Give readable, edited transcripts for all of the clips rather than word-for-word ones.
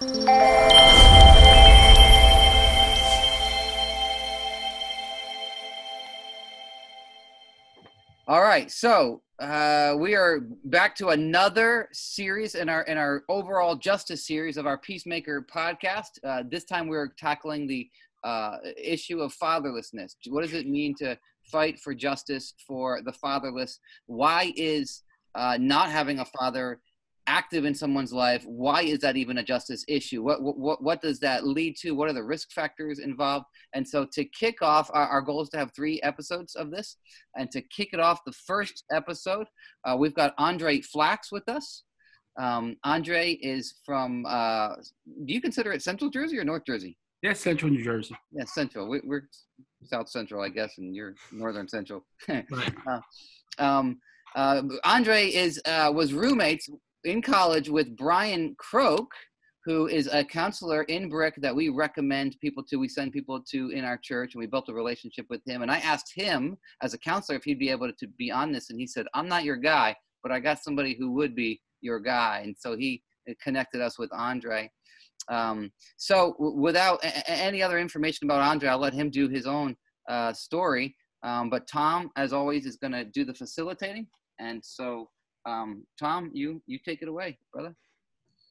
All right, so we are back to another series in our overall justice series of our Peacemaker podcast. This time we're tackling the issue of fatherlessness. What does it mean to fight for justice for the fatherless? Why is not having a father active in someone's life? Why is that even a justice issue? What does that lead to? What are the risk factors involved? And so to kick off, our goal is to have 3 episodes of this. And to kick it off, the first episode, we've got Andre Flax with us. Andre is from, do you consider it Central Jersey or North Jersey? Yeah, Central New Jersey. Yeah, Central. We're South Central, I guess, and you're Northern Central. Right. Andre was roommates in college with Brian Croak, who is a counselor in Brick that we recommend people to. We send people to in our church, and we built a relationship with him. And I asked him as a counselor if he'd be able to be on this, and he said, "I'm not your guy, but I got somebody who would be your guy." And so he connected us with Andre. So without any other information about Andre, I'll let him do his own story. But Tom, as always, is going to do the facilitating. And so, Tom, you take it away, brother.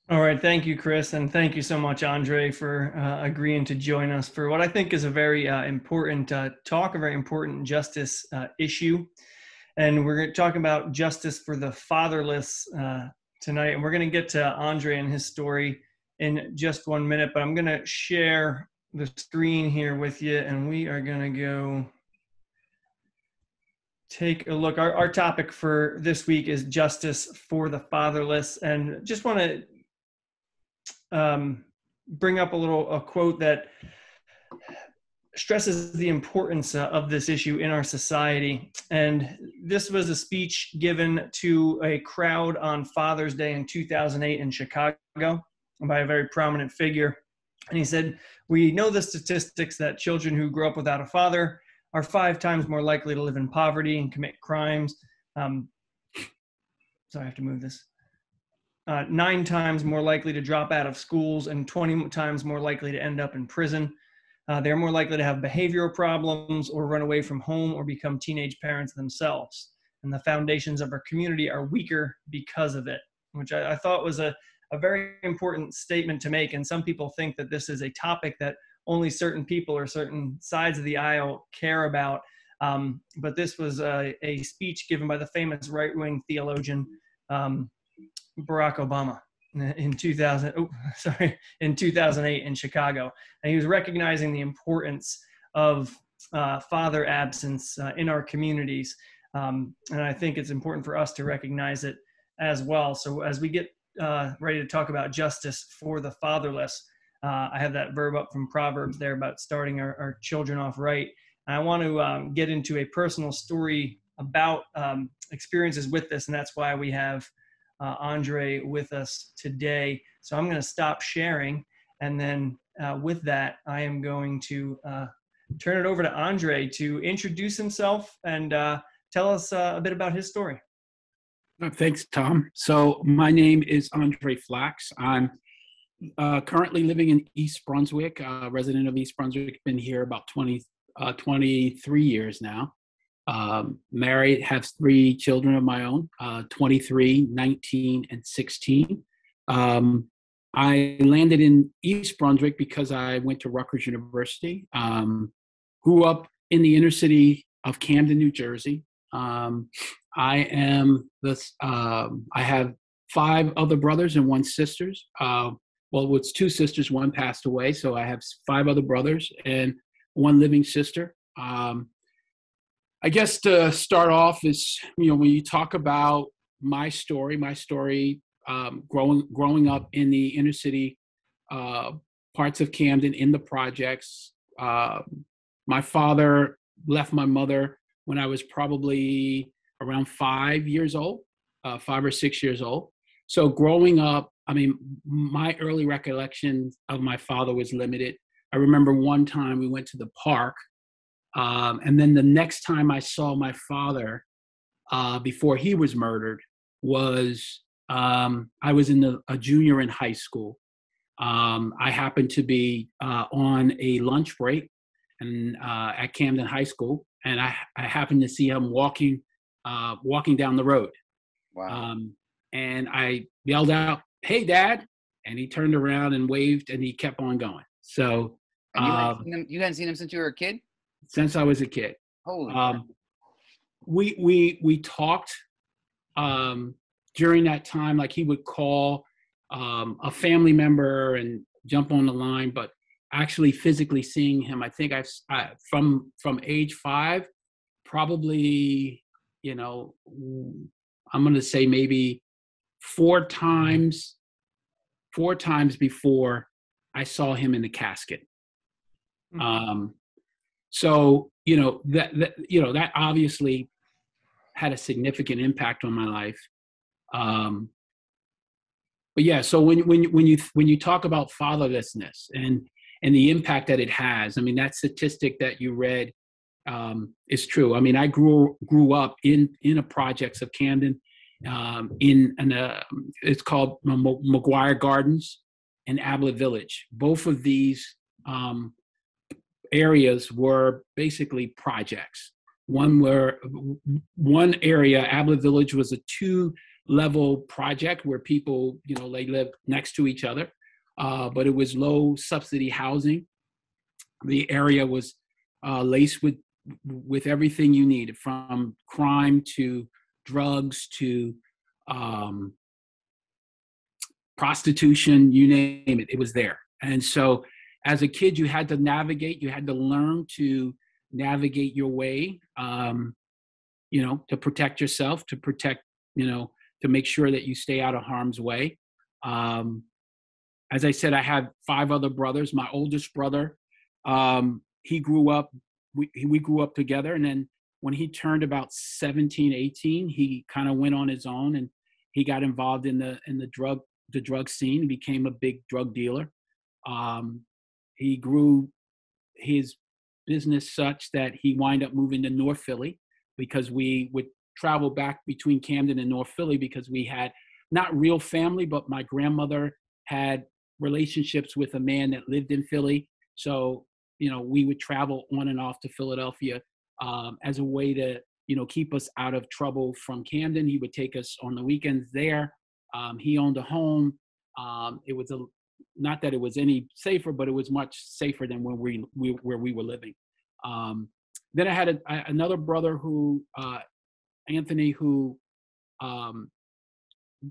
All right. Thank you, Chris. And thank you so much, Andre, for agreeing to join us for what I think is a very important talk, a very important justice issue. And we're going to talk about justice for the fatherless tonight. And we're going to get to Andre and his story in just 1 minute, but I'm going to share the screen here with you, and we are going to go take a look. Our topic for this week is justice for the fatherless, and just want to bring up a quote that stresses the importance of this issue in our society. And this was a speech given to a crowd on Father's Day in 2008 in Chicago by a very prominent figure. And he said, "We know the statistics that children who grow up without a father are 5 times more likely to live in poverty and commit crimes. Sorry, I have to move this. 9 times more likely to drop out of schools and 20 times more likely to end up in prison. They're more likely to have behavioral problems or run away from home or become teenage parents themselves. And the foundations of our community are weaker because of it," which I thought was a very important statement to make. And some people think that this is a topic that only certain people or certain sides of the aisle care about. But this was a speech given by the famous right-wing theologian, Barack Obama in 2008 in Chicago. And he was recognizing the importance of father absence in our communities. And I think it's important for us to recognize it as well. So as we get ready to talk about justice for the fatherless, I have that verb up from Proverbs there about starting our children off right. And I want to get into a personal story about experiences with this, and that's why we have Andre with us today. So I'm going to stop sharing, and then with that, I am going to turn it over to Andre to introduce himself and tell us a bit about his story. Thanks, Tom. So my name is Andre Flax. I'm currently living in East Brunswick, resident of East Brunswick. Been here about 23 years now. Married, have 3 children of my own, 23, 19, and 16. I landed in East Brunswick because I went to Rutgers University. Grew up in the inner city of Camden, New Jersey. I have 5 other brothers and 1 sister. Well, it's 2 sisters, 1 passed away. So I have 5 other brothers and 1 living sister. I guess to start off is, when you talk about my story, growing up in the inner city parts of Camden in the projects. My father left my mother when I was probably around 5 years old, 5 or 6 years old. So growing up, my early recollection of my father was limited. I remember one time we went to the park, and then the next time I saw my father before he was murdered was I was a junior in high school. I happened to be on a lunch break and at Camden High School, and I happened to see him walking down the road. Wow. And I yelled out, "Hey, Dad!" And he turned around and waved, and he kept on going. So And you hadn't seen him since you were a kid? since I was a kid, Holy crap. we talked during that time. Like he would call a family member and jump on the line, but actually physically seeing him, I think from age 5, probably, I'm going to say maybe 4 times before I saw him in the casket. So, that obviously had a significant impact on my life. But yeah, so when you talk about fatherlessness and the impact that it has, I mean, that statistic that you read is true. I mean, I grew up in a projects of Camden, it's called McGuire Gardens and Ablett Village. Both of these areas were basically projects. One area, Ablett Village, was a 2-level project where people, they lived next to each other, but it was low subsidy housing. The area was laced with everything you needed, from crime to drugs to prostitution, you name it, it was there. And so as a kid, you had to learn to navigate your way, to protect yourself, to make sure that you stay out of harm's way. As I said, I had 5 other brothers. My oldest brother, he grew up, we grew up together. And then when he turned about 17, 18, he kind of went on his own, and he got involved in the drug scene, became a big drug dealer. He grew his business such that he wound up moving to North Philly, because we would travel back between Camden and North Philly because we had not real family, but my grandmother had relationships with a man that lived in Philly. So, we would travel on and off to Philadelphia as a way to, keep us out of trouble from Camden. He would take us on the weekends there. He owned a home. It was not that it was any safer, but it was much safer than where we were living. Then I had another brother who, Anthony, who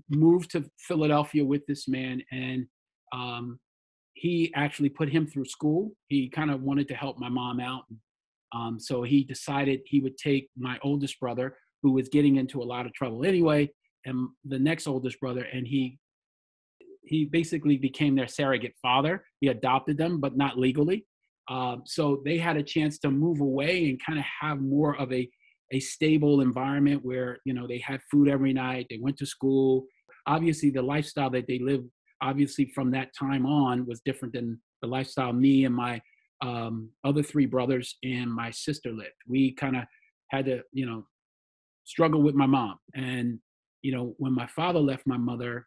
moved to Philadelphia with this man, and he actually put him through school. He kind of wanted to help my mom out. So he decided he would take my oldest brother, who was getting into a lot of trouble anyway, and the next oldest brother, and he basically became their surrogate father. He adopted them, but not legally. So they had a chance to move away and kind of have more of a stable environment where, they had food every night. They went to school. Obviously, the lifestyle that they lived, obviously from that time on, was different than the lifestyle me and my other 3 brothers and my sister lived. We kind of had to, struggle with my mom. And, when my father left my mother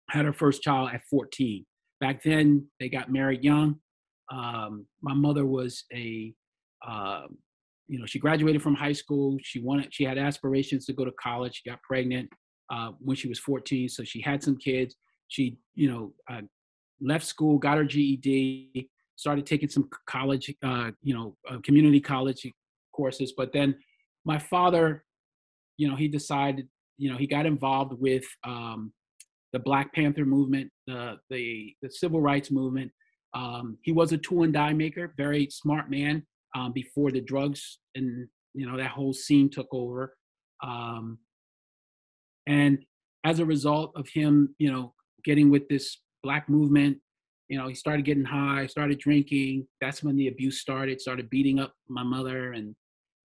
had her first child at 14. Back then, they got married young. My mother was she graduated from high school. She had aspirations to go to college. She got pregnant when she was 14, so she had some kids. She, left school, got her GED, started taking some college, community college courses. But then my father, he decided, he got involved with the Black Panther movement, the civil rights movement. He was a tool and die maker, very smart man, before the drugs and, that whole scene took over. And as a result of him, getting with this Black movement, he started getting high, started drinking. That's when the abuse started beating up my mother, and,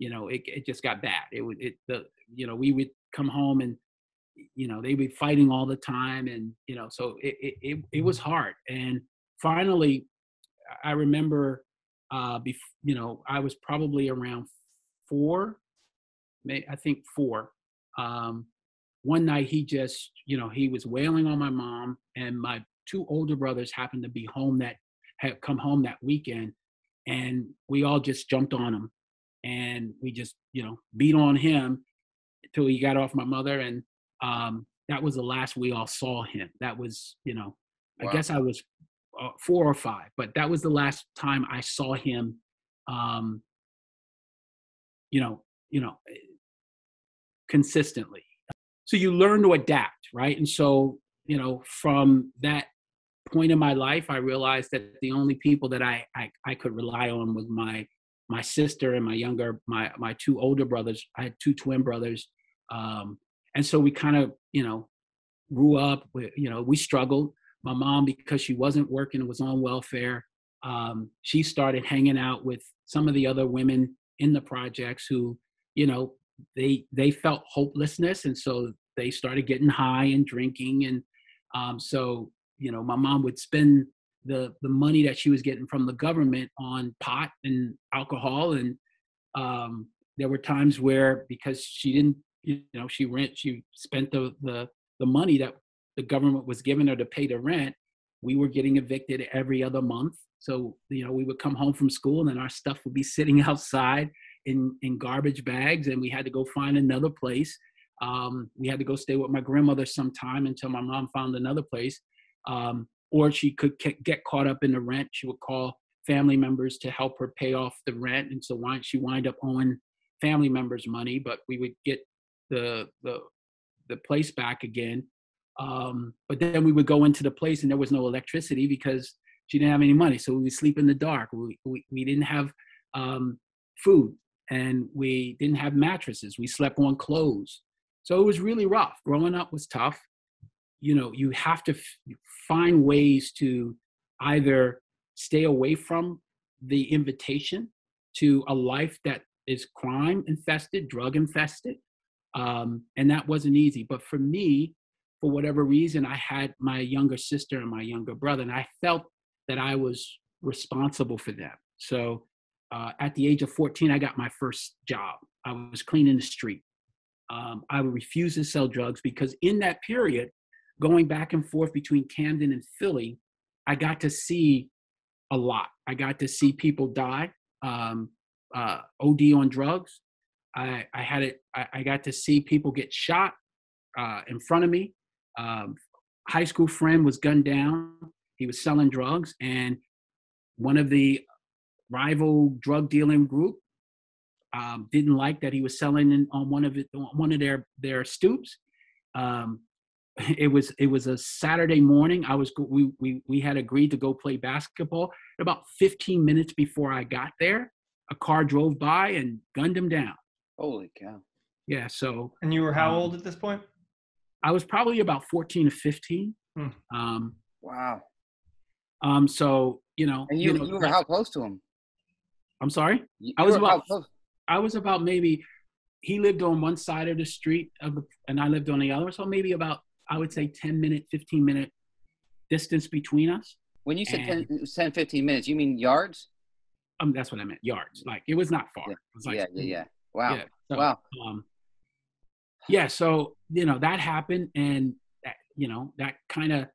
it just got bad. We would come home and, they'd be fighting all the time. And, so it was hard. And finally, I remember, I was probably around 4, I think 4. One night he just, he was wailing on my mom, and my two older brothers happened to be home that had come home that weekend, and we all just jumped on him, and we just, beat on him until he got off my mother. And that was the last we all saw him. That was, Wow. I guess I was 4 or 5, but that was the last time I saw him, consistently. So you learn to adapt, right? And so, from that point in my life, I realized that the only people that I could rely on was my sister and my 2 older brothers. I had 2 twin brothers. And so we kind of, grew up, we struggled. My mom, because she wasn't working and was on welfare, she started hanging out with some of the other women in the projects who, they felt hopelessness. And so they started getting high and drinking. And so, my mom would spend the money that she was getting from the government on pot and alcohol. And there were times where, because she didn't, she spent the money that the government was giving her to pay the rent, we were getting evicted every other month. So, we would come home from school and then our stuff would be sitting outside in garbage bags, and we had to go find another place. We had to go stay with my grandmother sometime until my mom found another place. Or she could get caught up in the rent. She would call family members to help her pay off the rent. And so she wind up owing family members money, but we would get the place back again. But then we would go into the place and there was no electricity because she didn't have any money. So we would sleep in the dark. We didn't have food, and we didn't have mattresses. We slept on clothes. So it was really rough. Growing up was tough. You have to find ways to either stay away from the invitation to a life that is crime infested, drug infested. And that wasn't easy. But for me, for whatever reason, I had my younger sister and my younger brother, and I felt that I was responsible for them. So at the age of 14, I got my first job. I was cleaning the street. I refused to sell drugs because in that period, going back and forth between Camden and Philly, I got to see a lot. I got to see people die, OD on drugs. I got to see people get shot in front of me. High school friend was gunned down. He was selling drugs, and one of the rival drug dealing group didn't like that he was selling on one of their stoops. It was a Saturday morning. We had agreed to go play basketball. About 15 minutes before I got there, a car drove by and gunned him down. Holy cow! Yeah. So. And you were how old at this point? I was probably about 14 or 15. Wow. So And you were how close to him? I'm sorry. I was about maybe. He lived on one side of the street and I lived on the other. So maybe about, I would say 10-minute, 15-minute distance between us. When you said 10, 15 minutes, you mean yards? That's what I meant. Yards. Like it was not far. Yeah. It was like, Yeah. Wow. Yeah, so, wow. Yeah. So, that happened, and that kind of,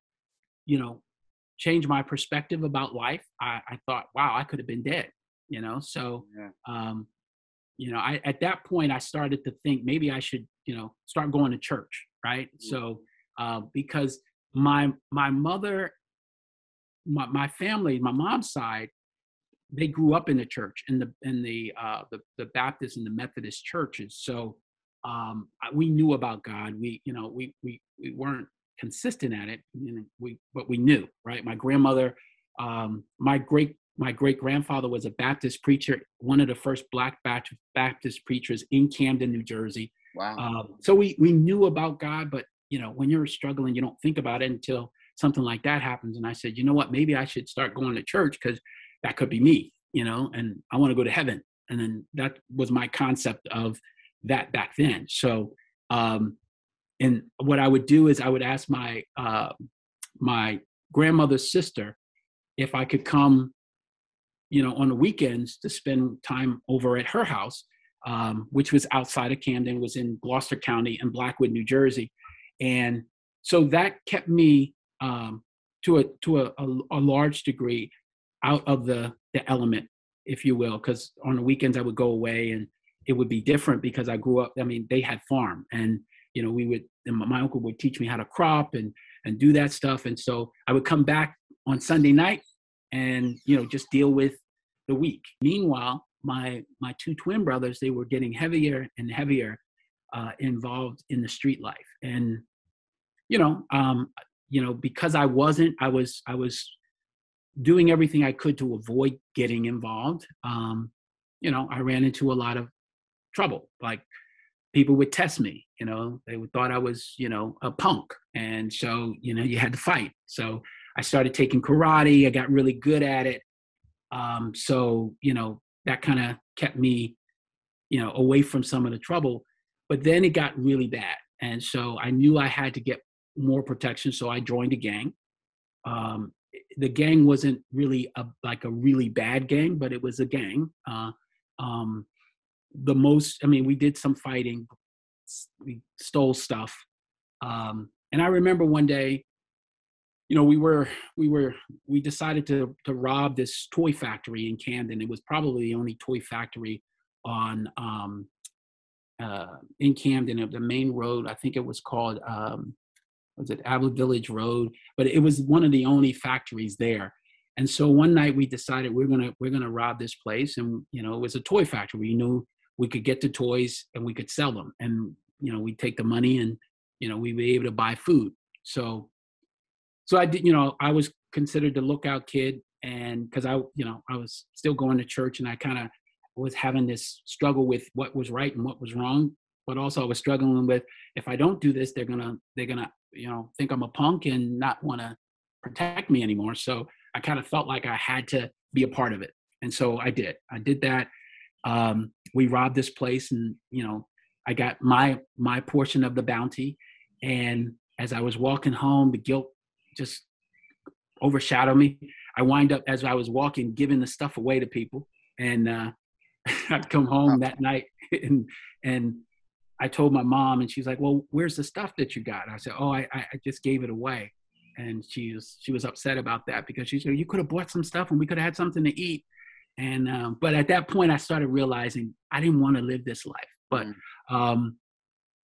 changed my perspective about life. I thought, wow, I could have been dead, so, yeah. At that point I started to think maybe I should, start going to church. Right. Mm-hmm. So, because my mother, my family, my mom's side, they grew up in the church, in the Baptist and the Methodist churches. So we knew about God. We weren't consistent at it, but we knew, right? My grandmother, my great grandfather was a Baptist preacher, one of the first Black Baptist preachers in Camden, New Jersey. Wow. So we knew about God, but when you're struggling, you don't think about it until something like that happens. And I said, you know what? Maybe I should start going to church because that could be me, and I want to go to heaven. And then that was my concept of that back then. So, and what I would do is I would ask my grandmother's sister if I could come, on the weekends to spend time over at her house, which was outside of Camden, was in Gloucester County in Blackwood, New Jersey. And so that kept me a large degree out of the element, if you will, because on the weekends I would go away and it would be different because I grew up. I mean, they had farm, and and my uncle would teach me how to crop and do that stuff, and so I would come back on Sunday night and just deal with the week. Meanwhile, my two twin brothers, they were getting heavier and heavier involved in the street life, and because I was doing everything I could to avoid getting involved. I ran into a lot of trouble. Like, people would test me, they would thought I was, a punk. And so, you had to fight. So I started taking karate. I got really good at it. So, that kind of kept me, away from some of the trouble. But then it got really bad. And so I knew I had to get more protection. So I joined a gang. The gang wasn't really a really bad gang, but it was a gang. We did some fighting. We stole stuff. And I remember one day, we decided to rob this toy factory in Camden. It was probably the only toy factory in Camden, of the main road. I think it was called, was it Ablett Village Road? But it was one of the only factories there. And so one night we decided we're gonna rob this place, and it was a toy factory. We knew we could get the toys and we could sell them, and we'd take the money and we'd be able to buy food. So I did. I was considered the lookout kid, and because I was still going to church, and I kind of was having this struggle with what was right and what was wrong. But also I was struggling with, if I don't do this, they're gonna think I'm a punk and not want to protect me anymore. So I kind of felt like I had to be a part of it. And so I did that. We robbed this place, and, I got my portion of the bounty. And as I was walking home, the guilt just overshadowed me. I wind up, as I was walking, giving the stuff away to people. And I'd come home that night, and I told my mom, and she's like, "Well, where's the stuff that you got?" I said, "Oh, I just gave it away." And she was upset about that, because she said, "You could have bought some stuff and we could have had something to eat." And but at that point I started realizing I didn't want to live this life. But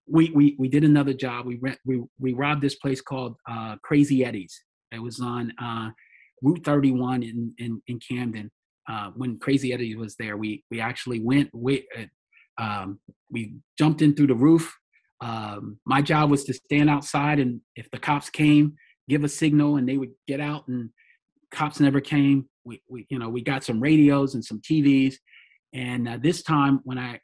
we did another job. We robbed this place called Crazy Eddie's. It was on Route 31 in Camden. When Crazy Eddie was there, we actually went. We jumped in through the roof. My job was to stand outside, and if the cops came, give a signal, and they would get out. And cops never came. We got some radios and some TVs. And this time, when I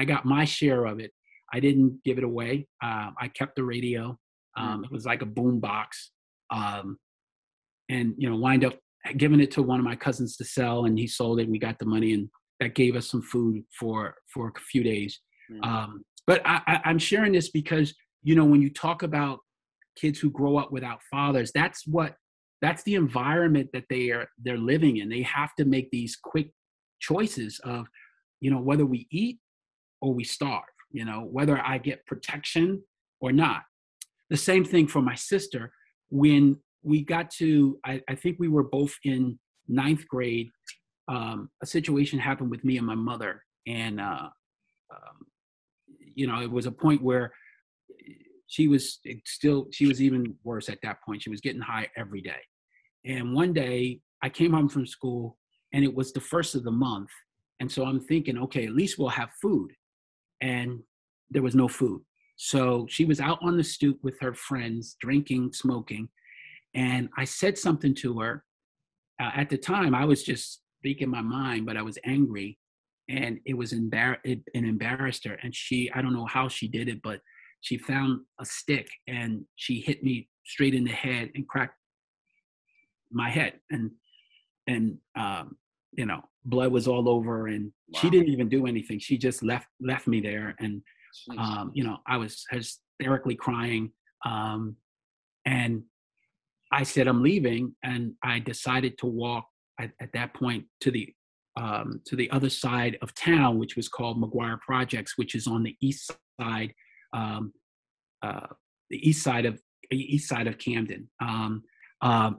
got my share of it, I didn't give it away. I kept the radio. It was like a boom box, and wind up giving it to one of my cousins to sell, and he sold it. And we got the money, and that gave us some food for a few days. But I'm sharing this because when you talk about kids who grow up without fathers, that's the environment that they're living in. They have to make these quick choices of whether we eat or we starve, whether I get protection or not. The same thing for my sister. When we got to, I think we were both in 9th grade, a situation happened with me and my mother. And, it was a point where she was even worse at that point. She was getting high every day. And one day I came home from school, and it was the first of the month. And so I'm thinking, okay, at least we'll have food. And there was no food. So she was out on the stoop with her friends, drinking, smoking. And I said something to her. At the time, I was just speaking my mind, but I was angry. And it embarrassed her. And I don't know how she did it, but she found a stick and she hit me straight in the head and cracked my head. And blood was all over, and wow. She didn't even do anything. She just left me there. And, I was hysterically crying. And I said, I'm leaving. And I decided to walk at that point to the other side of town, which was called McGuire Projects, which is on the east side of Camden.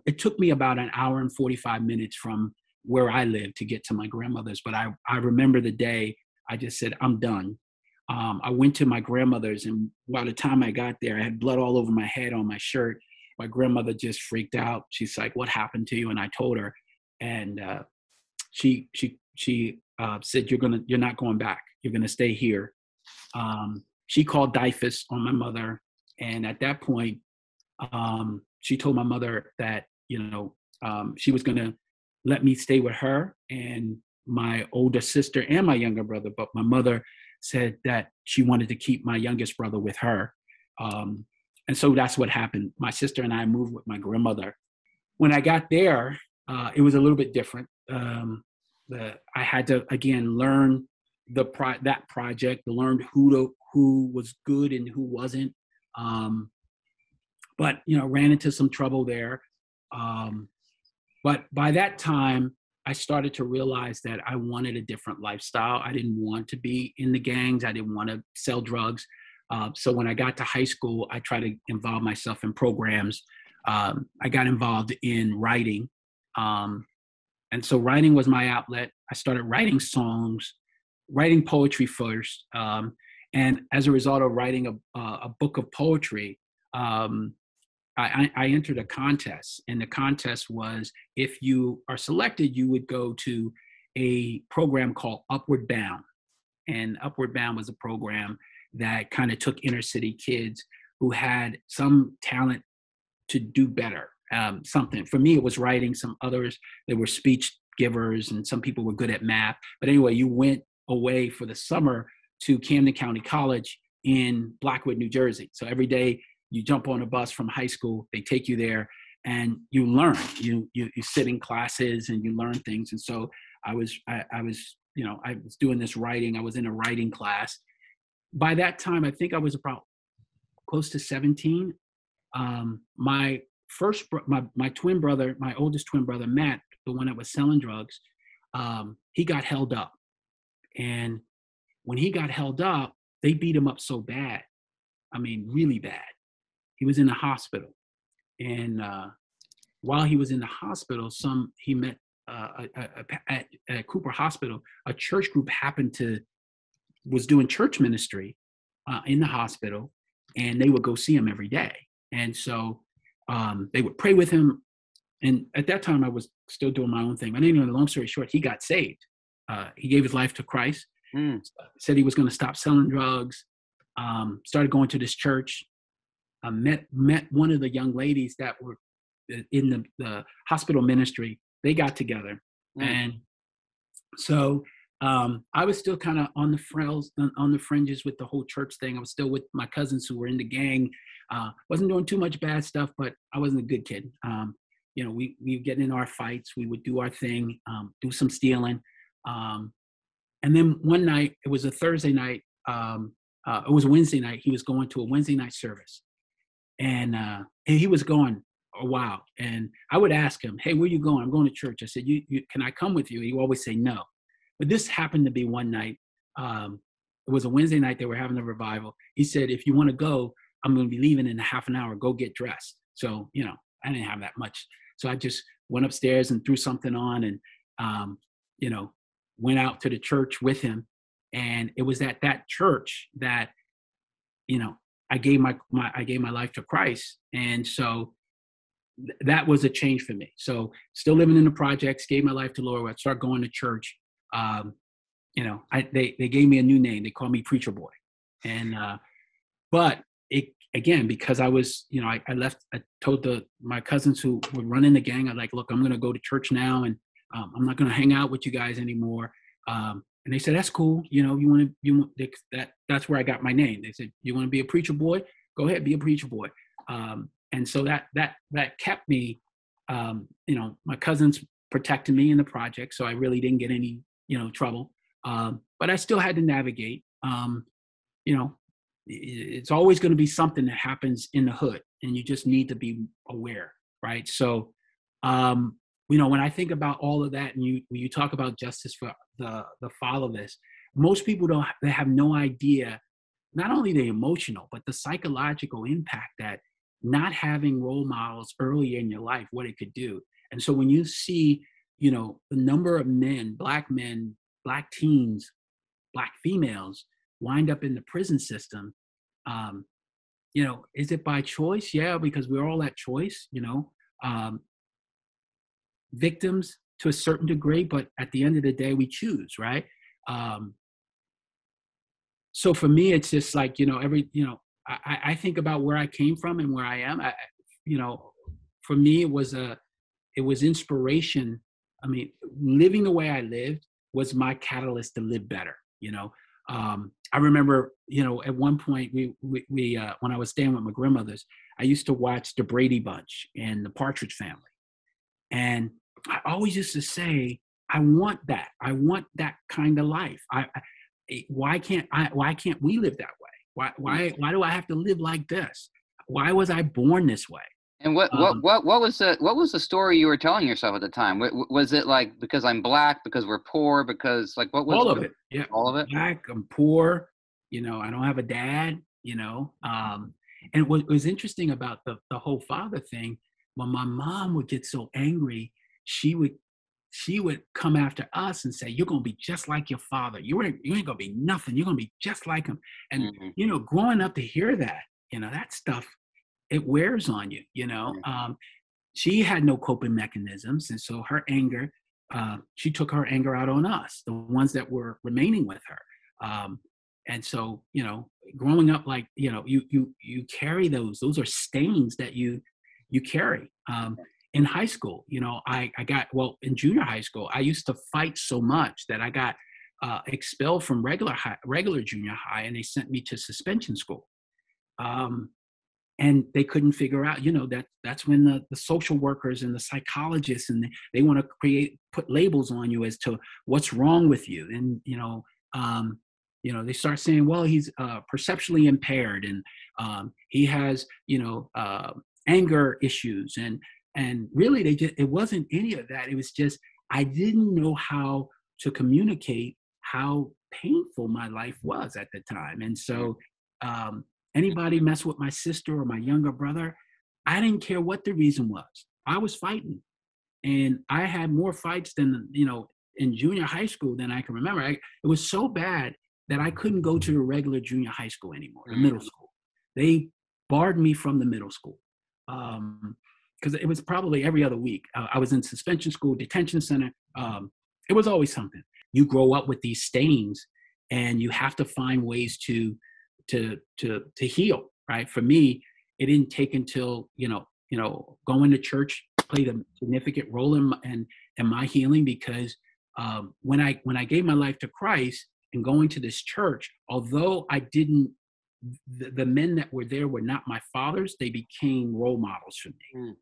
It took me about an hour and 45 minutes from where I lived to get to my grandmother's. But I remember the day I just said, I'm done. I went to my grandmother's, and by the time I got there, I had blood all over my head, on my shirt. My grandmother just freaked out. She's like, "What happened to you?" And I told her, and she said, "You're not going back. You're gonna stay here." She called DIFUS on my mother, and at that point, she told my mother that she was gonna let me stay with her and my older sister and my younger brother, but my mother said that she wanted to keep my youngest brother with her. And so that's what happened. My sister and I moved with my grandmother. When I got there, it was a little bit different. I had to, again, learn that project, learn who was good and who wasn't. But, ran into some trouble there. But by that time, I started to realize that I wanted a different lifestyle. I didn't want to be in the gangs. I didn't want to sell drugs. So when I got to high school, I tried to involve myself in programs. I got involved in writing. And so writing was my outlet. I started writing songs, writing poetry first. And as a result of writing a book of poetry, I entered a contest, and the contest was, if you are selected, you would go to a program called Upward Bound. And Upward Bound was a program that kind of took inner city kids who had some talent to do better. Something. For me, it was writing. Some others, they were speech givers, and some people were good at math. But anyway, you went away for the summer to Camden County College in Blackwood, New Jersey. So every day, you jump on a bus from high school, they take you there, and you learn. You sit in classes and you learn things. And so I was doing this writing. I was in a writing class. By that time, I think I was about close to 17. My twin brother, my oldest twin brother, Matt, the one that was selling drugs, he got held up. And when he got held up, they beat him up so bad. I mean, really bad. He was in the hospital, and while he was in the hospital, he met at Cooper Hospital. A church group was doing church ministry in the hospital, and they would go see him every day. And so they would pray with him. And at that time, I was still doing my own thing. But anyway, long story short, he got saved. He gave his life to Christ. Said he was going to stop selling drugs. Started going to this church. Met one of the young ladies that were in the hospital ministry. They got together. And so I was still kind of on the fringes with the whole church thing. I was still with my cousins who were in the gang. Wasn't doing too much bad stuff, but I wasn't a good kid. We would get in our fights. We would do our thing, do some stealing. And then one night, it was a Thursday night. It was a Wednesday night. He was going to a Wednesday night service. And he was going a while. And I would ask him, "Hey, where you going?" "I'm going to church." I said, "You can I come with you?" He would always say no. But this happened to be one night. It was a Wednesday night. They were having a revival. He said, "If you want to go, I'm going to be leaving in a half an hour. Go get dressed." So, I didn't have that much. So I just went upstairs and threw something on and, went out to the church with him. And it was at that church that, I gave my life to Christ. And so that was a change for me. So still living in the projects, gave my life to the Lord. I started going to church. They gave me a new name. They called me Preacher Boy. And, but it, again, because I was, I left, I told my cousins who were running the gang, I'm like, "Look, I'm going to go to church now. And I'm not going to hang out with you guys anymore." And they said, "That's cool. That's where I got my name." They said, "You want to be a preacher boy? Go ahead, be a preacher boy." And so that kept me, my cousins protected me in the project. So I really didn't get any, trouble. But I still had to navigate. It's always going to be something that happens in the hood, and you just need to be aware. Right. So, when I think about all of that, and you talk about justice for the fatherless, most people they have no idea, not only the emotional, but the psychological impact that not having role models early in your life, what it could do. And so when you see, the number of men, Black teens, Black females wind up in the prison system, is it by choice? Yeah, because we're all at choice, victims to a certain degree, but at the end of the day, we choose, right? So for me, it's just like, I think about where I came from and where I am. For me, it was inspiration. I mean, living the way I lived was my catalyst to live better. I remember, at one point we when I was staying with my grandmothers, I used to watch the Brady Bunch and the Partridge Family. And I always used to say, I want that. I want that kind of life. Why can't we live that way? Why do I have to live like this? Why was I born this way? And what was the story you were telling yourself at the time? Was it like, because I'm Black, because we're poor, because like what was all of it? Yeah, all of it. Black, I'm poor. I don't have a dad. And what was interesting about the whole father thing, when my mom would get so angry, she would come after us and say, "You're gonna be just like your father. You ain't gonna be nothing. You're gonna be just like him." And growing up to hear that, that stuff, it wears on you. She had no coping mechanisms, and so her anger, she took her anger out on us, the ones that were remaining with her. And so, growing up, like, you carry those are stains that you carry. In high school, I got, in junior high school, I used to fight so much that I got expelled from regular junior high, and they sent me to suspension school. And they couldn't figure out, that's when the social workers and the psychologists, and they want to put labels on you as to what's wrong with you. And, they start saying, well, he's perceptually impaired, and he has, anger issues. And really, it wasn't any of that. It was just, I didn't know how to communicate how painful my life was at the time. And so anybody mess with my sister or my younger brother, I didn't care what the reason was. I was fighting. And I had more fights than, in junior high school than I can remember. It was so bad that I couldn't go to the regular junior high school anymore, the middle school. They barred me from the middle school. Because it was probably every other week. I was in suspension school, detention center. It was always something. You grow up with these stains, and you have to find ways to heal, right? For me, it didn't take until going to church played a significant role in my healing, because when I gave my life to Christ and going to this church, although I didn't, the men that were there were not my fathers, they became role models for me.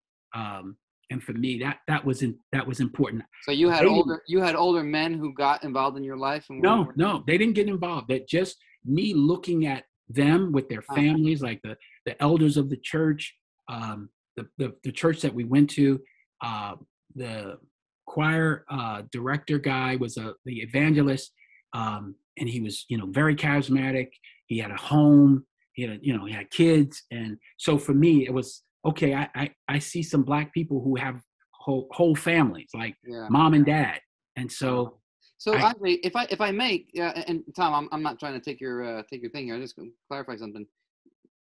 And for me, that was important. So you had older men who got involved in your life? And no, they didn't get involved. That just me looking at them with their families, like the elders of the church, the church that we went to, the choir director guy was the evangelist, and he was very charismatic. He had a home. He had kids, and so for me it was okay. I see some Black people who have whole families, like mom and dad, and so. So Andre, if I may, and Tom, I'm not trying to take your thing here. I'm just going to clarify something.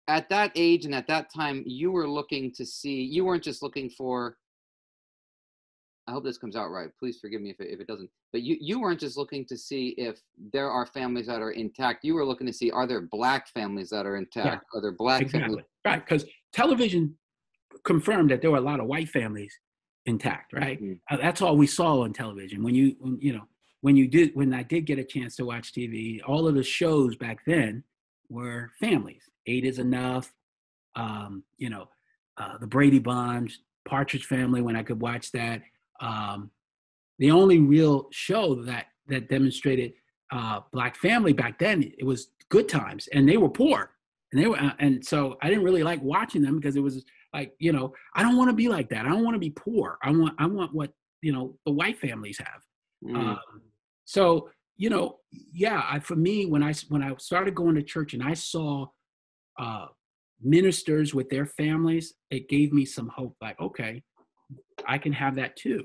At that age and at that time, you were looking to see. You weren't just looking for. I hope this comes out right. Please forgive me if it doesn't. But you weren't just looking to see if there are families that are intact. You were looking to see, are there Black families that are intact? Yeah, are there Black families? Right, because television confirmed that there were a lot of white families intact. Right, that's all we saw on television. When I did get a chance to watch TV, all of the shows back then were families. 8 is Enough, the Brady Bunch, Partridge Family, when I could watch that. The only real show that demonstrated Black family back then, it was Good Times, and they were poor, and so I didn't really like watching them, because it was like, I don't want to be like that. I don't want to be poor. I want what the white families have. So for me, when I started going to church and I saw ministers with their families, it gave me some hope, like, okay, I can have that too.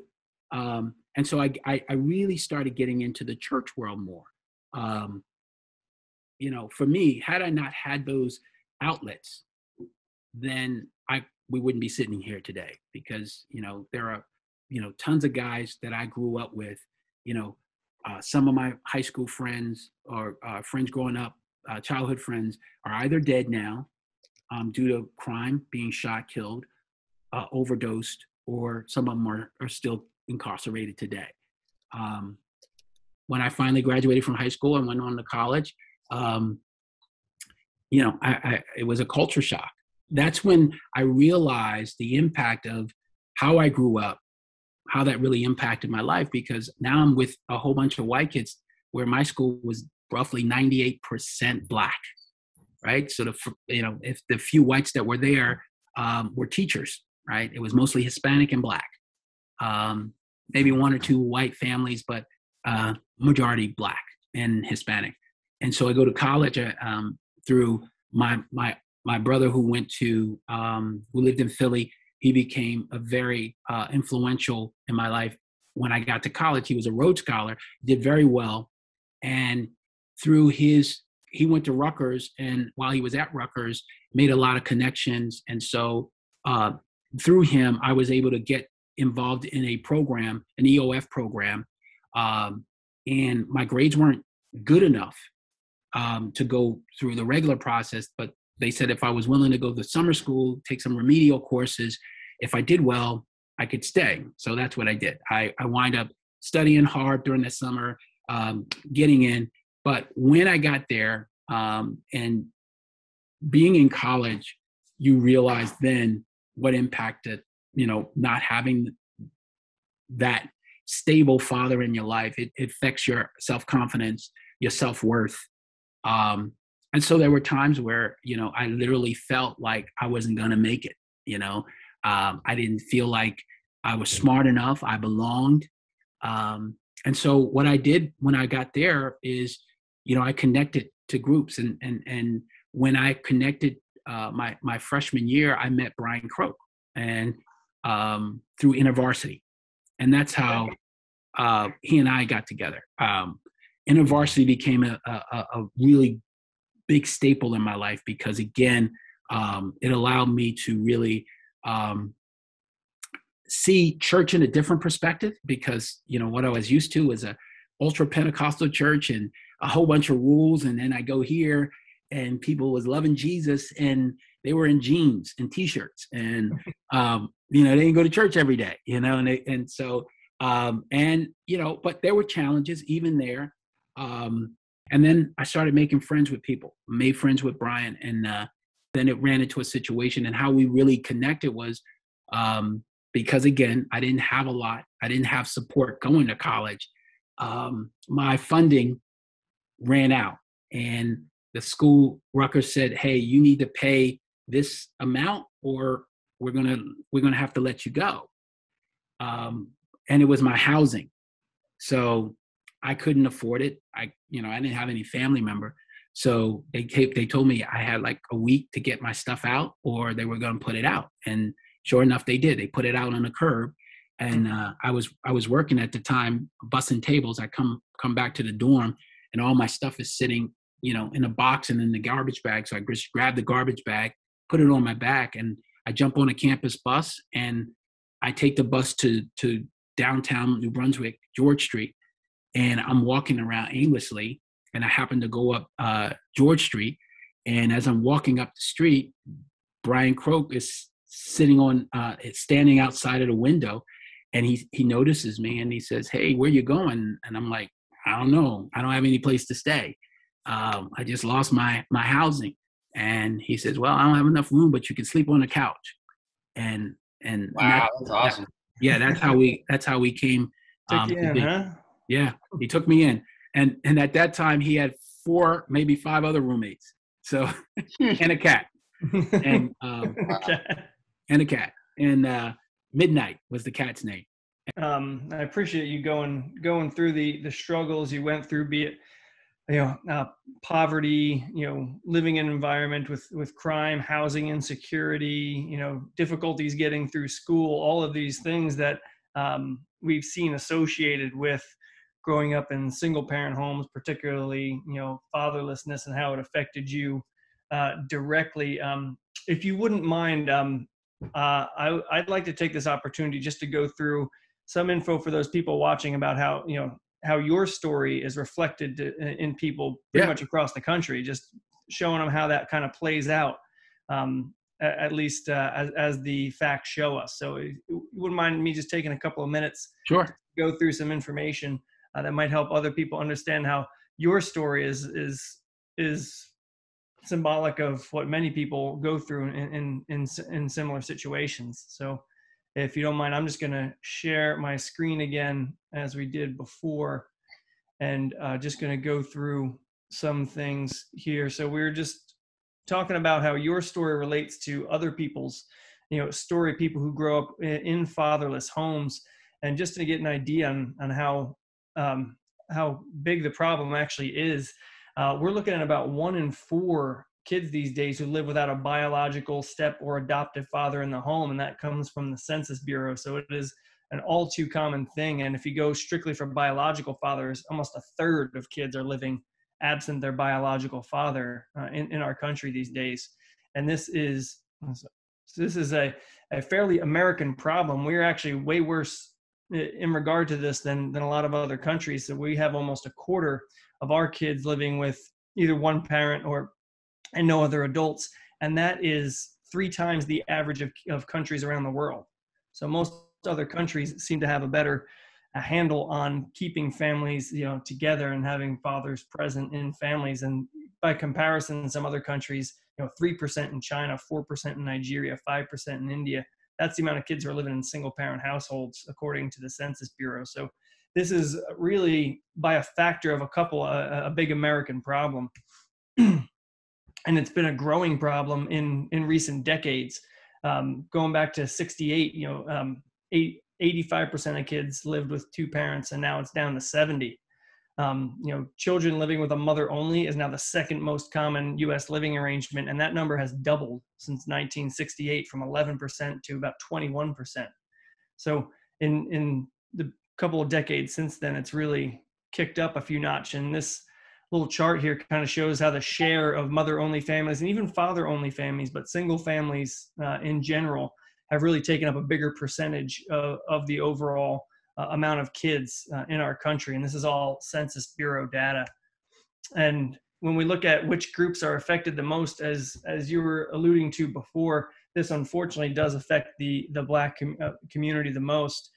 And so I really started getting into the church world more. For me, had I not had those outlets, then we wouldn't be sitting here today, because, there are, tons of guys that I grew up with, some of my high school friends or friends growing up, childhood friends, are either dead now due to crime, being shot, killed, overdosed, or some of them are still incarcerated today. When I finally graduated from high school and went on to college, it was a culture shock. That's when I realized the impact of how I grew up, how that really impacted my life, because now I'm with a whole bunch of white kids where my school was roughly 98% Black, right? So if the few whites that were there were teachers, right? It was mostly Hispanic and Black. Maybe one or two white families, but majority Black and Hispanic. And so I go to college through my brother who who lived in Philly. He became a very influential in my life. When I got to college, he was a Rhodes Scholar, did very well. And he went to Rutgers, and while he was at Rutgers, made a lot of connections. And so through him, I was able to get involved in a program, an EOF program. And my grades weren't good enough to go through the regular process, but they said if I was willing to go to summer school, take some remedial courses, if I did well, I could stay. So that's what I did. I wind up studying hard during the summer, getting in. But when I got there and being in college, you realize then what impacted, not having that stable father in your life. It affects your self-confidence, your self-worth. And so there were times where, I literally felt like I wasn't going to make it. I didn't feel like I was smart enough. I belonged. And so what I did when I got there is, I connected to groups. And when I connected my freshman year, I met Brian Croak and through InterVarsity. And that's how he and I got together. InterVarsity became a really big staple in my life because, again, it allowed me to really see church in a different perspective, because, what I was used to was a ultra Pentecostal church and a whole bunch of rules. And then I go here and people was loving Jesus and they were in jeans and t-shirts and, they didn't go to church every day, but there were challenges even there. And then I started making friends with people, made friends with Brian. And then it ran into a situation, and how we really connected was because, again, I didn't have a lot. I didn't have support going to college. My funding ran out, and the school, Rutgers, said, hey, you need to pay this amount or we're gonna have to let you go. And it was my housing. So I couldn't afford it. I didn't have any family member. So they told me I had like a week to get my stuff out or they were going to put it out. And sure enough, they did. They put it out on the curb. And I was working at the time, bussing tables. I come back to the dorm and all my stuff is sitting, in a box and in the garbage bag. So I just grabbed the garbage bag, put it on my back, and I jump on a campus bus and I take the bus to downtown New Brunswick, George Street. And I'm walking around aimlessly, and I happen to go up George Street. And as I'm walking up the street, Brian Croak is standing outside of the window, and he notices me and he says, hey, where you going? And I'm like, I don't know. I don't have any place to stay. I just lost my housing. And he says, well, I don't have enough room, but you can sleep on the couch. And wow, that's awesome. That's how we came. Took you in, huh? Yeah, he took me in. And at that time he had 4, maybe 5 other roommates. So and a cat. And and a cat. And Midnight was the cat's name. I appreciate you going through the struggles you went through, be it poverty, living in an environment with crime, housing insecurity, difficulties getting through school, all of these things that we've seen associated with growing up in single parent homes, particularly, fatherlessness and how it affected you directly. If you wouldn't mind, I'd like to take this opportunity just to go through some info for those people watching about how your story is reflected in people pretty much across the country, just showing them how that kind of plays out, at least as the facts show us. So if you wouldn't mind me just taking a couple of minutes Sure. to go through some information that might help other people understand how your story is symbolic of what many people go through in similar situations. So if you don't mind, I'm just going to share my screen again as we did before, and just going to go through some things here. So we're just talking about how your story relates to other people's, story, people who grow up in fatherless homes, and just to get an idea on how big the problem actually is. We're looking at about 1 in 4 kids these days who live without a biological step or adoptive father in the home, and that comes from the Census Bureau. So it is an all too common thing. And if you go strictly for biological fathers, almost a third of kids are living absent their biological father in our country these days. And this is a fairly American problem. We're actually way worse in regard to this than a lot of other countries. So we have almost a quarter of our kids living with either one parent and no other adults. And that is 3 times the average of countries around the world. So most other countries seem to have a better handle on keeping families, together and having fathers present in families. And by comparison, some other countries, 3% in China, 4% in Nigeria, 5% in India. That's the amount of kids who are living in single parent households, according to the Census Bureau. So this is really, by a factor of a couple, a big American problem. And it's been a growing problem in recent decades. Going back to 68, 85% of kids lived with 2 parents, and now it's down to 70. Children living with a mother only is now the second most common U.S. living arrangement, and that number has doubled since 1968, from 11% to about 21%. So in the couple of decades since then, it's really kicked up a few notch. And this little chart here kind of shows how the share of mother-only families and even father-only families, but single families in general, have really taken up a bigger percentage of the overall amount of kids in our country. And this is all Census Bureau data. And when we look at which groups are affected the most, as you were alluding to before, this unfortunately does affect the Black community the most.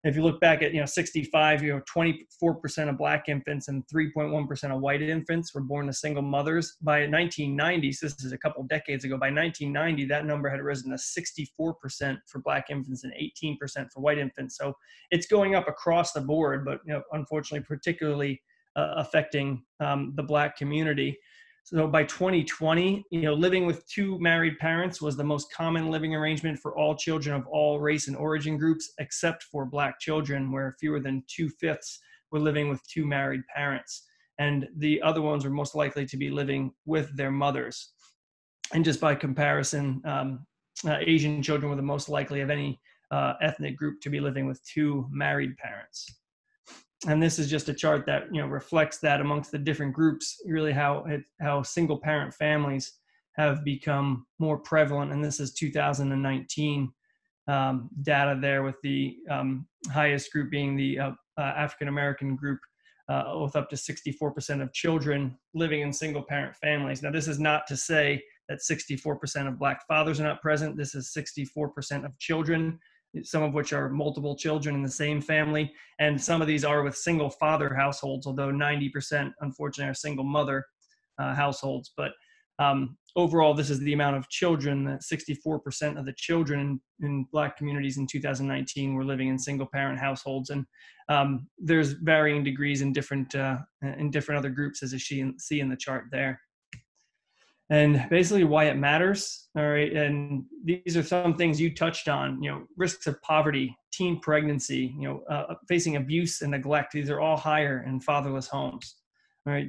If you look back at 65, 24% of Black infants and 3.1% of white infants were born to single mothers. By 1990, so this is a couple decades ago, by 1990, that number had risen to 64% for Black infants and 18% for white infants. So it's going up across the board, but unfortunately, particularly affecting the Black community. So by 2020, living with 2 married parents was the most common living arrangement for all children of all race and origin groups, except for Black children, where fewer than 2/5 were living with 2 married parents. And the other ones were most likely to be living with their mothers. And just by comparison, Asian children were the most likely of any ethnic group to be living with 2 married parents. And this is just a chart that reflects that amongst the different groups, really how single parent families have become more prevalent. And this is 2019 data there, with the highest group being the African American group, with up to 64% of children living in single parent families. Now, this is not to say that 64% of Black fathers are not present. This is 64% of children, some of which are multiple children in the same family. And some of these are with single father households, although 90% unfortunately are single mother households. But overall, this is the amount of children, that 64% of the children in Black communities in 2019 were living in single parent households. And there's varying degrees in different other groups, as you see in the chart there. And basically why it matters. All right. And these are some things you touched on, risks of poverty, teen pregnancy, facing abuse and neglect. These are all higher in fatherless homes. right?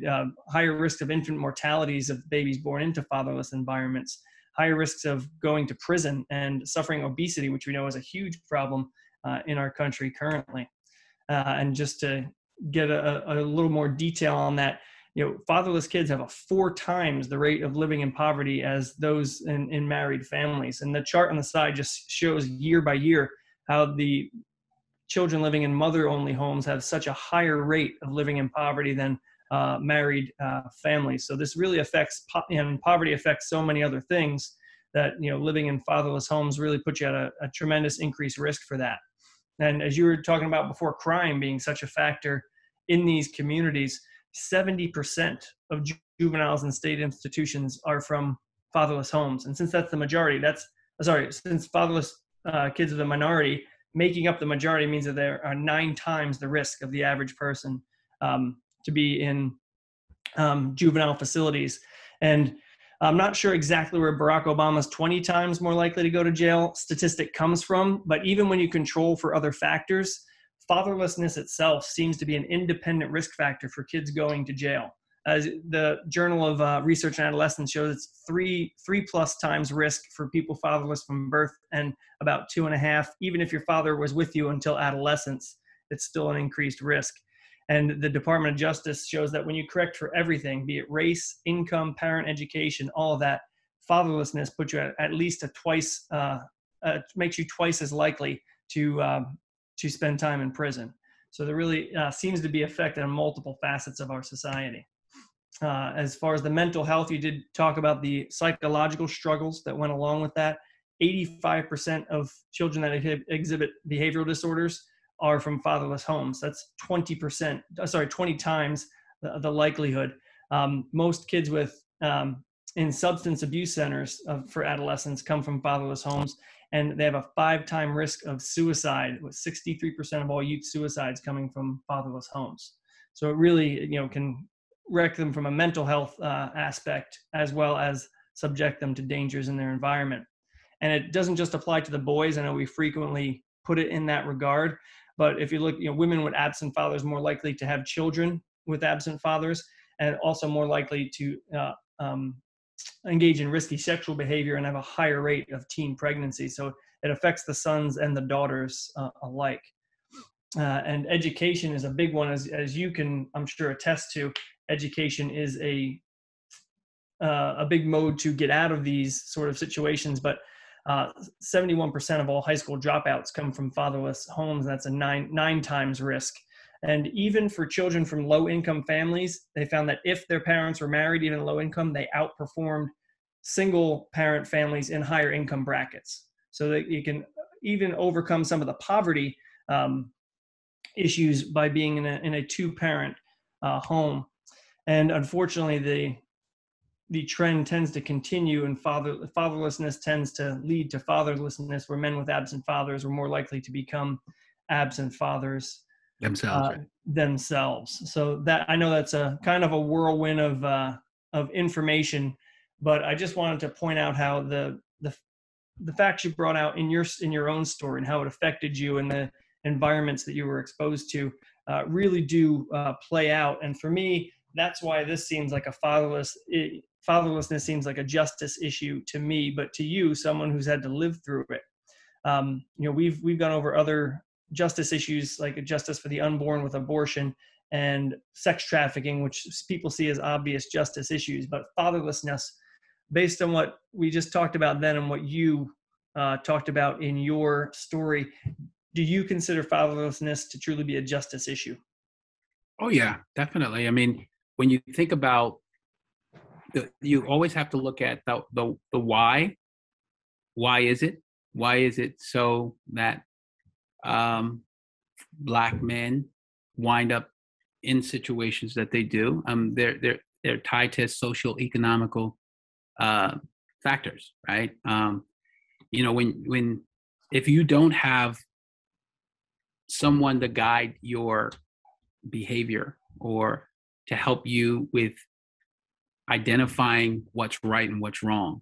Higher risks of infant mortalities of babies born into fatherless environments, higher risks of going to prison and suffering obesity, which we know is a huge problem in our country currently. And just to get a little more detail on that, fatherless kids have 4 times the rate of living in poverty as those in married families. And the chart on the side just shows year by year how the children living in mother-only homes have such a higher rate of living in poverty than married families. So this really affects, and poverty affects so many other things that, living in fatherless homes really puts you at a tremendous increased risk for that. And as you were talking about before, crime being such a factor in these communities, 70% of juveniles in state institutions are from fatherless homes. And since that's the majority, since fatherless kids are the minority, making up the majority means that there are 9 times the risk of the average person to be in juvenile facilities. And I'm not sure exactly where Barack Obama's 20 times more likely to go to jail statistic comes from, but even when you control for other factors, fatherlessness itself seems to be an independent risk factor for kids going to jail. As the Journal of Research and Adolescence shows, it's 3+ times risk for people fatherless from birth, and about 2.5, even if your father was with you until adolescence, it's still an increased risk. And the Department of Justice shows that when you correct for everything, be it race, income, parent education, all of that, fatherlessness puts you at least makes you twice as likely to spend time in prison. So there really seems to be effect on multiple facets of our society. As far as the mental health, you did talk about the psychological struggles that went along with that. 85% of children that exhibit behavioral disorders are from fatherless homes. That's 20 times the likelihood. Most kids in substance abuse centers for adolescents come from fatherless homes, and they have a 5-time risk of suicide, with 63% of all youth suicides coming from fatherless homes. So it really, can wreck them from a mental health aspect, as well as subject them to dangers in their environment. And it doesn't just apply to the boys. I know we frequently put it in that regard, but if you look, women with absent fathers more likely to have children with absent fathers, and also more likely to engage in risky sexual behavior and have a higher rate of teen pregnancy. So it affects the sons and the daughters alike. And education is a big one, as you can, I'm sure, attest to. Education is a big mode to get out of these sort of situations, but 71% of all high school dropouts come from fatherless homes. That's a 9 times risk. And even for children from low-income families, they found that if their parents were married, even low income, they outperformed single-parent families in higher income brackets. So that you can even overcome some of the poverty issues by being in a 2-parent home. And unfortunately, the trend tends to continue, and fatherlessness tends to lead to fatherlessness, where men with absent fathers were more likely to become absent fathers themselves. So that, I know that's a kind of a whirlwind of information, but I just wanted to point out how the facts you brought out in your own story and how it affected you and the environments that you were exposed to really do play out. And for me, that's why this seems like fatherlessness seems like a justice issue to me, but to you, someone who's had to live through it. We've gone over other justice issues, like justice for the unborn with abortion and sex trafficking, which people see as obvious justice issues. But fatherlessness, based on what we just talked about then and what you talked about in your story, do you consider fatherlessness to truly be a justice issue? Oh yeah, definitely. I mean, when you think about you always have to look at the why. Why is it? Why is it so that Black men wind up in situations that they do? They're tied to social economical factors, right? When if you don't have someone to guide your behavior or to help you with identifying what's right and what's wrong,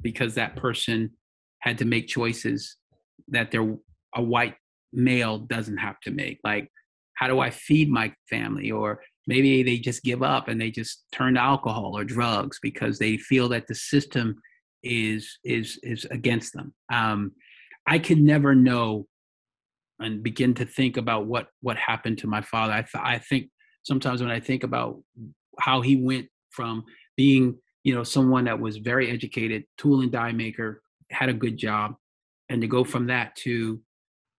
because that person had to make choices that a white male doesn't have to make. Like, how do I feed my family? Or maybe they just give up and they just turn to alcohol or drugs because they feel that the system is against them. I can never know and begin to think about what happened to my father. I think sometimes when I think about how he went from being, someone that was very educated, tool and die maker, had a good job, and to go from that to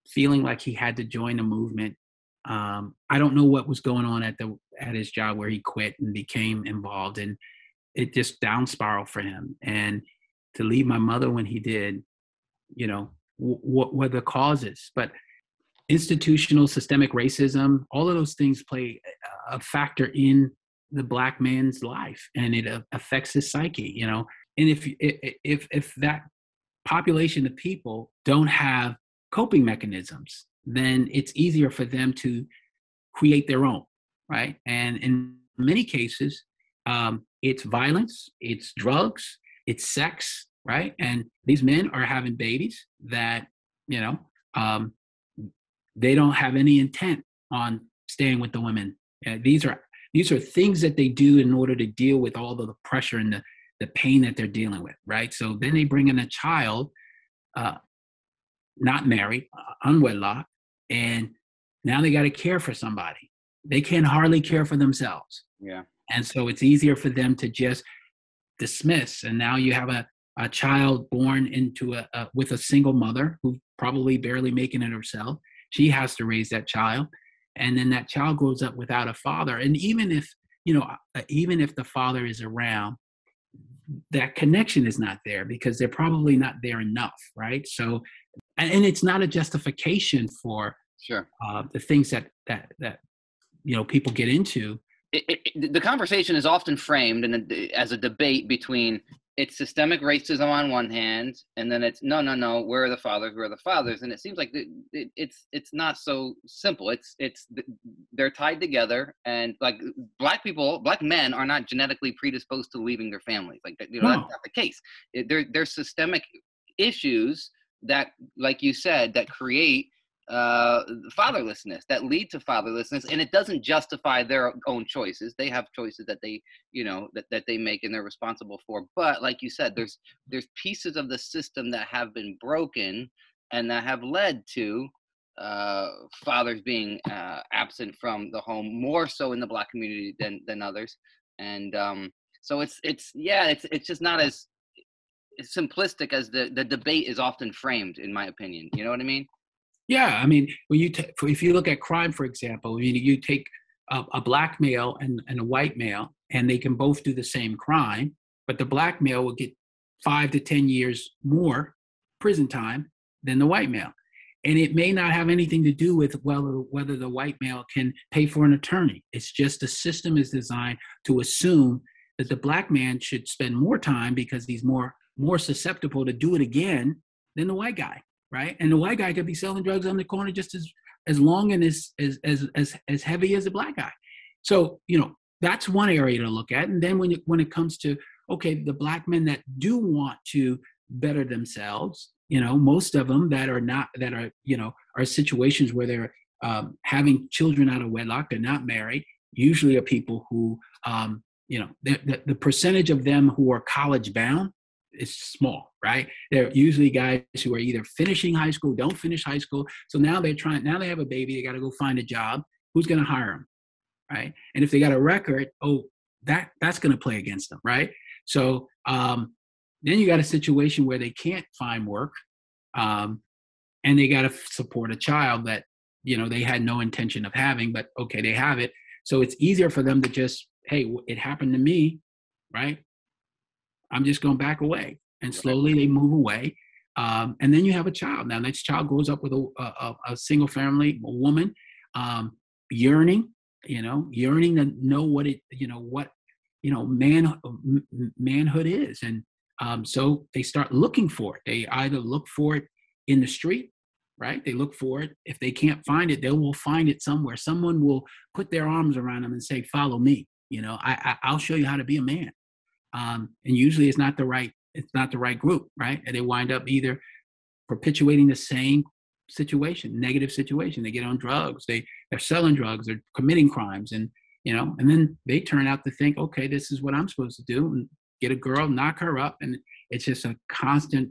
feeling like he had to join a movement. I don't know what was going on at his job where he quit and became involved, and it just down spiraled for him. And to leave my mother when he did, what were the causes? But institutional systemic racism, all of those things play a factor in the Black man's life, and it affects his psyche, And if that population of people don't have coping mechanisms, then it's easier for them to create their own, right? And in many cases, it's violence, it's drugs, it's sex, right? And these men are having babies that, they don't have any intent on staying with the women. These are things that they do in order to deal with all of the pressure and the pain that they're dealing with, right? So then they bring in a child, not married, unwedlock, and now they got to care for somebody. They can hardly care for themselves. Yeah. And so it's easier for them to just dismiss. And now you have a child born into with a single mother who's probably barely making it herself. She has to raise that child. And then that child grows up without a father. And even if the father is around, that connection is not there because they're probably not there enough, right? So, and it's not a justification for sure the things that people get into. The conversation is often framed as a debate between it's systemic racism on one hand, and then it's no, where are the fathers? And it seems like it's not so simple. They're tied together, and like Black men are not genetically predisposed to leaving their families. Like that's not the case. There's systemic issues that, like you said, that create fatherlessness, that lead to fatherlessness, and it doesn't justify their own choices. They have choices that they that they make and they're responsible for, but like you said, there's pieces of the system that have been broken and that have led to fathers being absent from the home, more so in the Black community than others. And so it's just not as simplistic as the debate is often framed, in my opinion. You know what I mean? Yeah, I mean, when if you look at crime, for example, you take a Black male and a white male, and they can both do the same crime, but the Black male will get 5 to 10 years more prison time than the white male. And it may not have anything to do with whether the white male can pay for an attorney. It's just the system is designed to assume that the Black man should spend more time because he's more susceptible to do it again than the white guy. Right, and the white guy could be selling drugs on the corner just as long and as heavy as the Black guy. So that's one area to look at. And then when it comes to the Black men that do want to better themselves, most of them are situations where they're having children out of wedlock. They're not married. Usually are people who the percentage of them who are college bound is small, right? They're usually guys who are either finishing high school, don't finish high school. So now they have a baby, they got to go find a job. Who's going to hire them, right? And if they got a record, that's going to play against them, right? So then you got a situation where they can't find work, and they got to support a child that, they had no intention of having, but they have it. So it's easier for them to just, hey, it happened to me, right? I'm just going to back away. And slowly they move away. And then you have a child. Now, this child grows up with a single family, a woman, yearning to know what manhood is. And so they start looking for it. They either look for it in the street, right? They look for it. If they can't find it, they will find it somewhere. Someone will put their arms around them and say, follow me. I'll show you how to be a man. And usually it's not the right group, right? And they wind up either perpetuating the same situation, negative situation. They get on drugs, they're selling drugs, they're committing crimes. And and then they turn out to think, okay, this is what I'm supposed to do, and get a girl, knock her up, and it's just a constant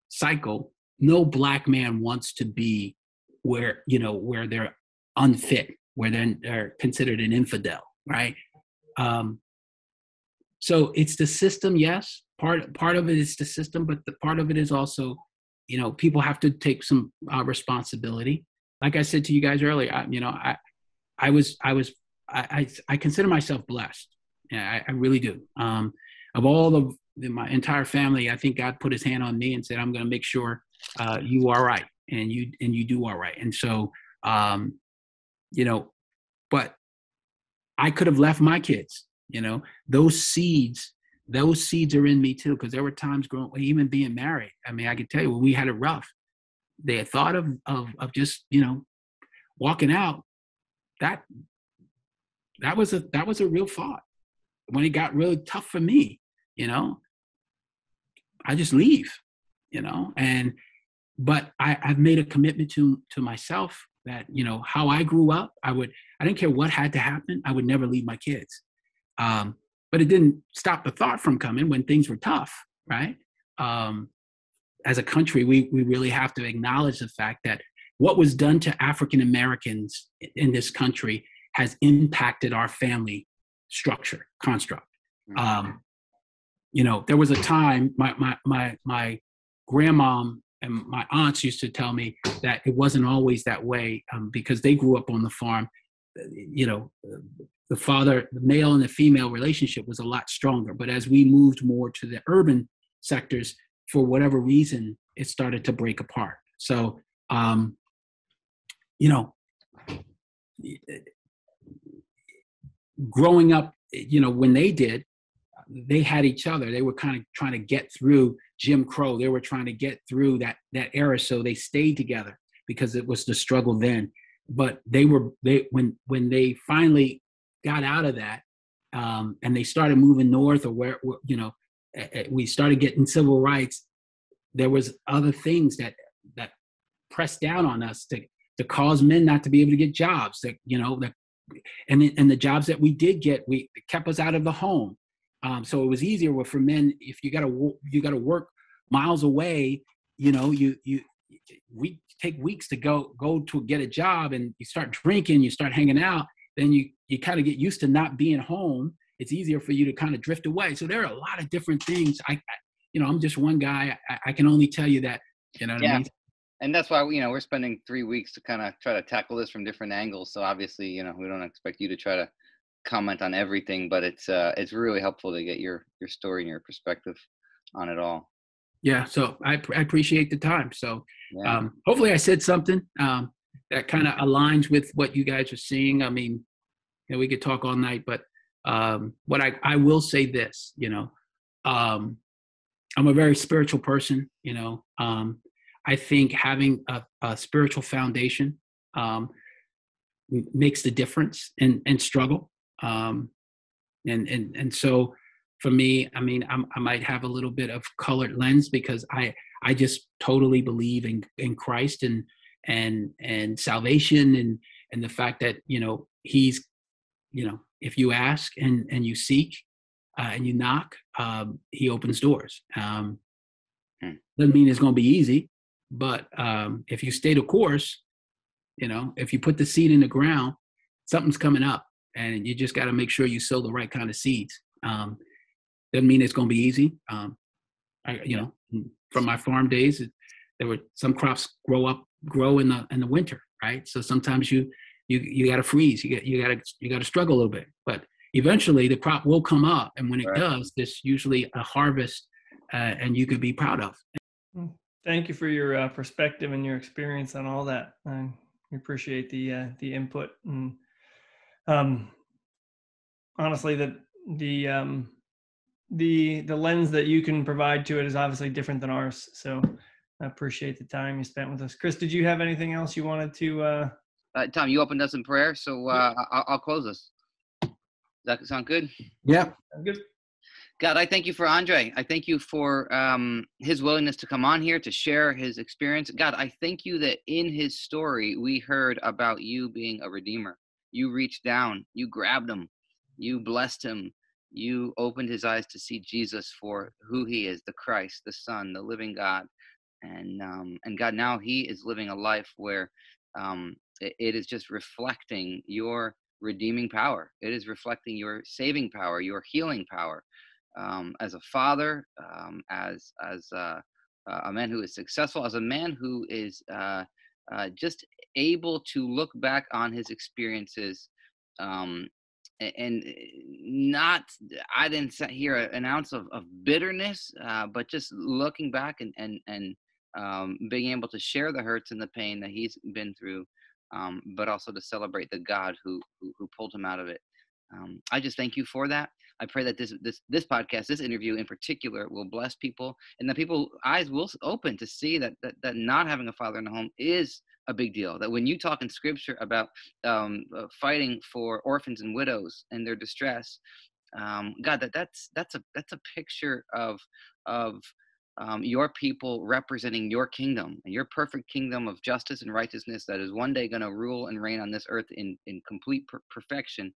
cycle. No black man wants to be where they're unfit, where they're considered an infidel, right? So it's the system, yes. Part of it is the system, but the part of it is also, people have to take some responsibility. Like I said to you guys earlier, I consider myself blessed. Yeah, I really do. Of all of my entire family, I think God put his hand on me and said, I'm going to make sure you are right, and you do all right. And so, but I could have left my kids, those seeds are in me too. Cause there were times even being married. I mean, I can tell you when we had it rough, they had thought of just, walking out. That was a real thought. When it got really tough for me, I just leave, but I've made a commitment to myself that, how I grew up, I didn't care what had to happen. I would never leave my kids. But it didn't stop the thought from coming when things were tough, right? As a country, we really have to acknowledge the fact that what was done to African Americans in this country has impacted our family construct. There was a time my grandmom and my aunts used to tell me that it wasn't always that way, because they grew up on the farm. The male and the female relationship was a lot stronger. But as we moved more to the urban sectors, for whatever reason, it started to break apart. So, growing up, when they had each other. They were kind of trying to get through Jim Crow. They were trying to get through that era. So they stayed together because it was the struggle then. But when they finally got out of that, and they started moving north, or where, we started getting civil rights, there was other things that pressed down on us to cause men not to be able to get jobs, and the jobs that we did get, it kept us out of the home. So it was easier for men. If you got to work miles away, we take weeks to go to get a job, and you start drinking, you start hanging out, then you kind of get used to not being home. It's easier for you to kind of drift away. So there are a lot of different things. I'm just one guy. I can only tell you that, what I mean? And that's why, we're spending 3 weeks to kind of try to tackle this from different angles. So obviously, we don't expect you to try to comment on everything, but it's really helpful to get your story and your perspective on it all. Yeah. So I appreciate the time. So hopefully I said something that kind of aligns with what you guys are seeing. I mean, we could talk all night, but what I will say this, I'm a very spiritual person, I think having a spiritual foundation makes the difference in struggle. And so for me, I mean, I might have a little bit of colored lens because I just totally believe in Christ and salvation and the fact that, he's, if you ask and you seek and you knock, he opens doors. Doesn't mean it's going to be easy, but if you stay the course, if you put the seed in the ground, something's coming up, and you just got to make sure you sow the right kind of seeds. Doesn't mean it's going to be easy. From my farm days, there were some crops grow in the winter, right? So sometimes you got to freeze. You got to struggle a little bit, but eventually the crop will come up, and when it does, there's usually a harvest, and you could be proud of. Thank you for your perspective and your experience on all that. I appreciate the input, and honestly, the lens that you can provide to it is obviously different than ours. So I appreciate the time you spent with us. Chris, did you have anything else you wanted to? Tom, you opened us in prayer, so I'll close us. Does that sound good? Yeah. Good. God, I thank you for Andre. I thank you for his willingness to come on here to share his experience. God, I thank you that in his story, we heard about you being a redeemer. you reached down, you grabbed him, you blessed him, you opened his eyes to see Jesus for who he is, the Christ, the Son, the living God. And God, now he is living a life where it is just reflecting your redeeming power. It is reflecting your saving power, your healing power. As a father, as a man who is successful, as a man who is just able to look back on his experiences, and not, I didn't hear an ounce of bitterness, but just looking back and being able to share the hurts and the pain that he's been through, but also to celebrate the God who pulled him out of it. I just thank you for that. I pray that this podcast, this interview in particular, will bless people, and that people's eyes will open to see that not having a father in the home is a big deal. That when you talk in Scripture about fighting for orphans and widows and their distress, God, that's a picture of your people representing your kingdom and your perfect kingdom of justice and righteousness that is one day going to rule and reign on this earth in complete perfection.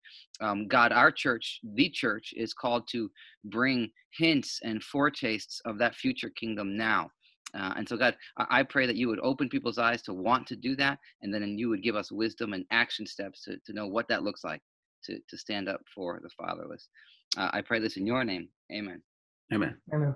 God, our church, the church, is called to bring hints and foretastes of that future kingdom now. And so, God, I pray that you would open people's eyes to want to do that, and then you would give us wisdom and action steps to know what that looks like to stand up for the fatherless. I pray this in your name. Amen. Amen. Amen.